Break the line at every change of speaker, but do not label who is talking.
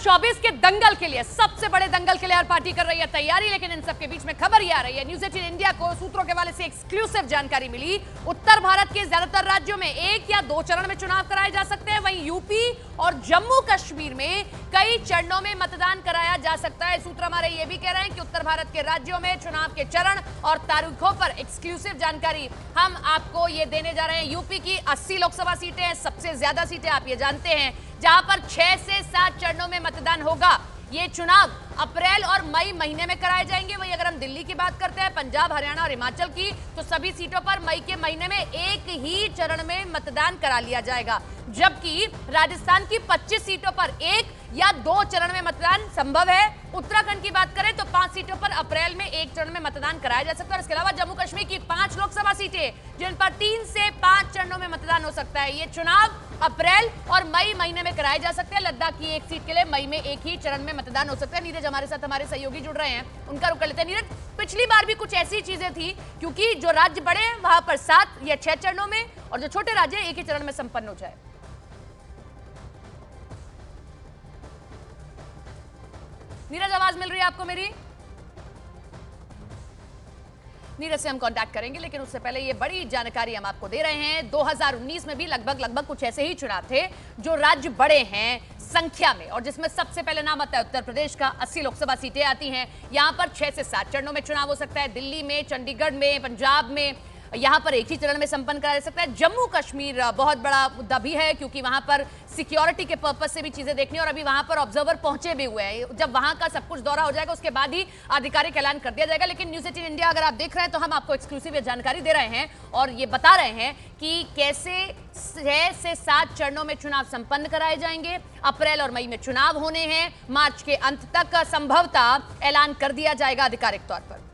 2024 के दंगल के लिए, सबसे बड़े दंगल के लिए हर पार्टी कर रही है तैयारी, लेकिन इन सबके बीच में खबर ये आ रही है, न्यूज 18 इंडिया को सूत्रों के हवाले से एक्सक्लूसिव जानकारी मिली। उत्तर भारत के ज्यादातर राज्यों में 1 या 2 चरण में चुनाव कराए जा सकते हैं, वहीं यूपी और जम्मू कश्मीर में कई चरणों में मतदान कराया जा सकता है। सूत्र हमारे ये भी कह रहे हैं कि उत्तर भारत के राज्यों में चुनाव के चरण और तारीखों पर एक्सक्लूसिव जानकारी हम आपको ये देने जा रहे हैं। यूपी की 80 लोकसभा सीटें हैं, सबसे ज्यादा सीटें आप ये जानते हैं, जहां पर 6 से 7 चरणों में मतदान होगा। ये चुनाव अप्रैल और मई महीने में कराए जाएंगे। वहीं अगर हम दिल्ली की बात करते हैं, पंजाब, हरियाणा और हिमाचल की, तो सभी सीटों पर मई के महीने में एक ही चरण में मतदान करा लिया जाएगा, जबकि राजस्थान की 25 सीटों पर 1 या 2 चरण में मतदान संभव है। उत्तराखंड की बात करें तो 5 सीटों पर अप्रैल में 1 चरण में मतदान कराया जा सकता है। इसके अलावा जम्मू कश्मीर की 5 लोकसभा सीटें, जिन पर 3 से 5 चरणों में मतदान हो सकता है। ये चुनाव अप्रैल और मई महीने में कराए जा सकते हैं। लद्दाख की 1 सीट के लिए मई में 1 ही चरण में मतदान हो सकता है। नीरज हमारे साथ, हमारे सहयोगी जुड़ रहे हैं, उनका रुख कर लेते हैं। नीरज, पिछली बार भी कुछ ऐसी चीजें थी, क्योंकि जो राज्य बड़े हैं वहां पर 7 या 6 चरणों में, और जो छोटे राज्य हैं 1 ही चरण में संपन्न हो जाए। नीरज, आवाज मिल रही है आपको मेरी? नीरज से हम कांटेक्ट करेंगे, लेकिन उससे पहले ये बड़ी जानकारी हम आपको दे रहे हैं। 2019 में भी लगभग कुछ ऐसे ही चुनाव थे, जो राज्य बड़े हैं संख्या में, और जिसमें सबसे पहले नाम आता है उत्तर प्रदेश का। 80 लोकसभा सीटें आती हैं, यहां पर 6 से 7 चरणों में चुनाव हो सकता है। दिल्ली में, चंडीगढ़ में, पंजाब में यहां पर 1 ही चरण में संपन्न कराया जा सकता है। जम्मू कश्मीर बहुत बड़ा मुद्दा भी है, क्योंकि वहां पर सिक्योरिटी के पर्पस से भी चीजें देखनी, और अभी वहां पर ऑब्जर्वर पहुंचे भी हुए हैं। जब वहां का सब कुछ दौरा हो जाएगा, उसके बाद ही आधिकारिक ऐलान कर दिया जाएगा। लेकिन न्यूज 18 इंडिया अगर आप देख रहे हैं तो हम आपको एक्सक्लूसिव ये जानकारी दे रहे हैं और ये बता रहे हैं कि कैसे 6 से 7 चरणों में चुनाव संपन्न कराए जाएंगे। अप्रैल और मई में चुनाव होने हैं, मार्च के अंत तक संभवतः ऐलान कर दिया जाएगा आधिकारिक तौर पर।